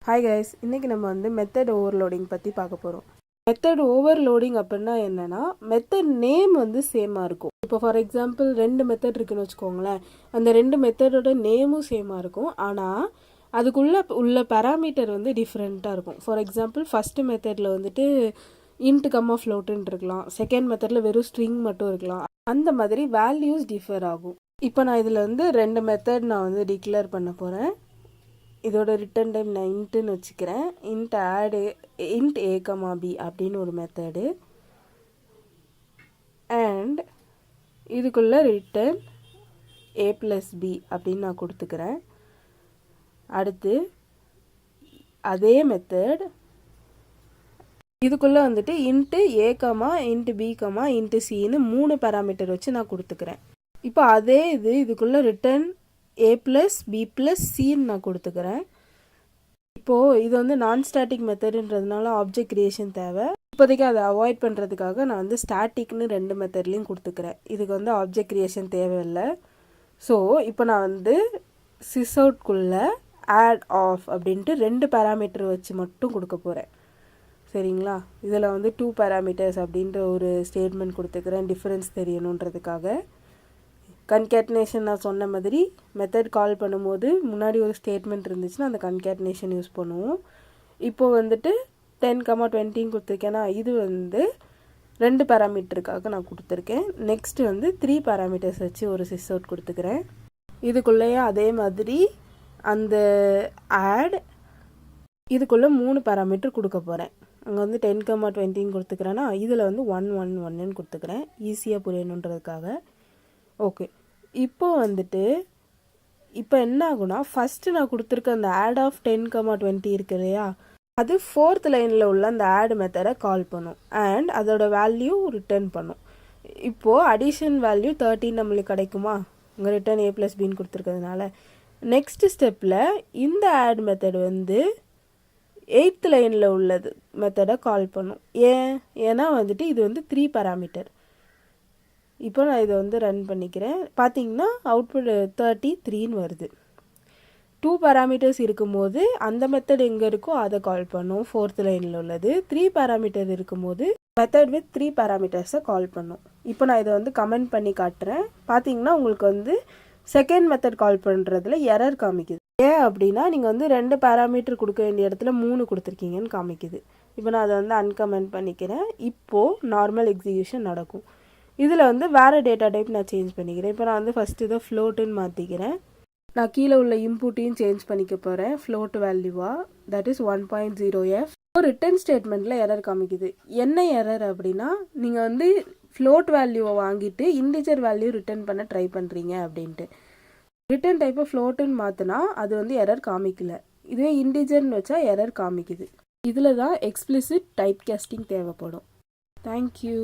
Hi guys, இன்றைக்கி நம்ம வந்து மெத்தட் ஓவர்லோடிங் பற்றி பார்க்க போகிறோம். மெத்தட் ஓவர்லோடிங் அப்படின்னா என்னென்னா, மெத்தட் நேம் வந்து சேமாக இருக்கும். இப்போ ஃபார் எக்ஸாம்பிள் 2 மெத்தட் இருக்குன்னு வச்சுக்கோங்களேன். அந்த 2 மெத்தடோட நேமும் சேமாக இருக்கும். ஆனால் அதுக்குள்ளே உள்ள பேராமீட்டர் வந்து டிஃப்ரெண்ட்டாக இருக்கும். ஃபார் எக்ஸாம்பிள் ஃபஸ்ட்டு மெத்தடில் வந்துட்டு இன்ட் கம்மா ஃப்ளோட்டுன்னு இருக்கலாம். செகண்ட் மெத்தடில் வெறும் ஸ்ட்ரிங் மட்டும் இருக்கலாம். அந்த மாதிரி வேல்யூஸ் டிஃபர் ஆகும். இப்போ நான் இதில் வந்து 2 மெத்தட் நான் வந்து டிக்ளேர் பண்ண போகிறேன். இதோட ரிட்டர்ன் டைம் நான் இன்ட்டுன்னு வச்சுக்கிறேன். இன்ட் ஆடு இன்ட் ஏ கமா பி அப்படின்னு ஒரு மெத்தடு. அண்ட் இதுக்குள்ளே ரிட்டர்ன் ஏ ப்ளஸ் பி அப்படின்னு நான் கொடுத்துக்கிறேன். அடுத்து அதே மெத்தட் இதுக்குள்ளே வந்துட்டு int A comma int B comma int சின்னு 3 பேராமீட்டர் வச்சு நான் கொடுத்துக்கிறேன். இப்போ அதே இதுக்குள்ளே return A plus B plus சின்னு நான் கொடுத்துக்கிறேன். இப்போது இது வந்து நான் ஸ்டாட்டிக் மெத்தடுன்றதுனால ஆப்ஜெக்ட் கிரியேஷன் தேவை. இப்போதைக்கு அதை அவாய்ட் பண்ணுறதுக்காக நான் வந்து ஸ்டாட்டிக்னு 2 மெத்தட்லேயும் கொடுத்துக்கிறேன். இதுக்கு வந்து ஆப்ஜெக்ட் கிரியேஷன் தேவையில்லை. ஸோ இப்போ நான் வந்து சிஸ்அவுட்குள்ளே ஆட் ஆஃப் அப்படின்ட்டு 2 பேராமீட்டர் வச்சு மட்டும் கொடுக்க போகிறேன். சரிங்களா? இதில் வந்து 2 பேராமீட்டர்ஸ் அப்படின்ற ஒரு ஸ்டேட்மெண்ட் கொடுத்துக்கிறேன், டிஃப்ரென்ஸ் தெரியணுன்றதுக்காக. கன்கேட்னேஷன் நான் சொன்ன மாதிரி மெத்தட் கால் பண்ணும்போது முன்னாடி ஒரு ஸ்டேட்மெண்ட் இருந்துச்சுன்னா அந்த கன்கேட்னேஷன் யூஸ் பண்ணுவோம். இப்போது வந்துட்டு 10,20 கொடுத்துருக்கேன்னா இது வந்து 2 பேராமீட்டருக்காக நான் கொடுத்துருக்கேன். நெக்ஸ்ட்டு வந்து 3 பேராமீட்டர்ஸ் வச்சு ஒரு சிஸ்அவுட் கொடுத்துக்கிறேன். இதுக்குள்ளேயே அதே மாதிரி அந்த ஆட் இதுக்குள்ளே 3 பேராமீட்டர் கொடுக்க போகிறேன். அங்கே வந்து 10,20 கொடுத்துக்கிறேன்னா இதில் வந்து 111 கொடுத்துக்கிறேன், ஈஸியாக புரியணுன்றதுக்காக. ஓகே, இப்போ வந்துட்டு இப்போ என்ன ஆகுனா, ஃபஸ்ட்டு நான் கொடுத்துருக்க அந்த ஆட் ஆஃப் 10,20 இருக்கு இல்லையா, அது 4th லைனில் உள்ள அந்த ஆட் மெத்தடை கால் பண்ணும் அண்ட் அதோட வேல்யூ ரிட்டர்ன் பண்ணும். இப்போது அடிஷன் வேல்யூ 13 நம்மளுக்கு கிடைக்குமா, உங்கள் return A plus pin கொடுத்துருக்கிறதுனால. Next ஸ்டெப்பில் இந்த ஆட் மெத்தட் வந்து 8th லைனில் உள்ளது மெத்தடை கால் பண்ணும். ஏன்னா வந்துட்டு இது வந்து 3 பேராமீட்டர். இப்போ நான் இதை வந்து ரன் பண்ணிக்கிறேன். பார்த்தீங்கன்னா அவுட்புட் 33ன்னு வருது. 2 பேராமீட்டர்ஸ் இருக்கும்போது அந்த மெத்தட் எங்கே இருக்கோ அதை கால் பண்ணும், 4th லைனில் உள்ளது. 3 பேராமீட்டர் இருக்கும்போது மெத்தட் வித் 3 பேராமீட்டர்ஸை கால் பண்ணும். இப்போ நான் இதை வந்து கமெண்ட் பண்ணி காட்டுறேன். பார்த்தீங்கன்னா உங்களுக்கு வந்து செகண்ட் மெத்தட் கால் பண்ணுறதுல எரர் காமிக்குது. ஏன் அப்படின்னா நீங்கள் வந்து 2 பேராமீட்டர் கொடுக்க வேண்டிய இடத்துல 3 கொடுத்துருக்கீங்கன்னு காமிக்குது. இப்போ நான் அதை வந்து அன்கமெண்ட் பண்ணிக்கிறேன். இப்போது நார்மல் எக்ஸிக்யூஷன் நடக்கும். இதில் வந்து வேறு டேட்டா டைப் நான் சேஞ்ச் பண்ணிக்கிறேன். இப்போ நான் வந்து ஃபஸ்ட்டு இதை ஃப்ளோட்டுன்னு மாற்றிக்கிறேன். நான் கீழே உள்ள இன்புட்டையும் சேஞ்ச் பண்ணிக்க போகிறேன் ஃப்ளோட் வேல்யூவாக, தட் இஸ் 1.0f. ரிட்டர்ன் ஸ்டேட்மெண்ட்டில் எரர் காமிக்குது. என்ன எரர் அப்படின்னா, நீங்கள் வந்து ஃப்ளோட் வேல்யூவை வாங்கிட்டு இன்டிஜர் வேல்யூ ரிட்டர்ன் பண்ண ட்ரை பண்ணுறீங்க அப்படின்ட்டு. ரிட்டர்ன் டைப்பை ஃப்ளோட்டுன்னு மாற்றினா அது வந்து எரர் காமிக்கல. இதுவே இன்டிஜர்னு வச்சா எரர் காமிக்குது. இதில் தான் எக்ஸ்பிளிசிட் டைப் கேஸ்டிங் தேவைப்படும். தேங்க்யூ.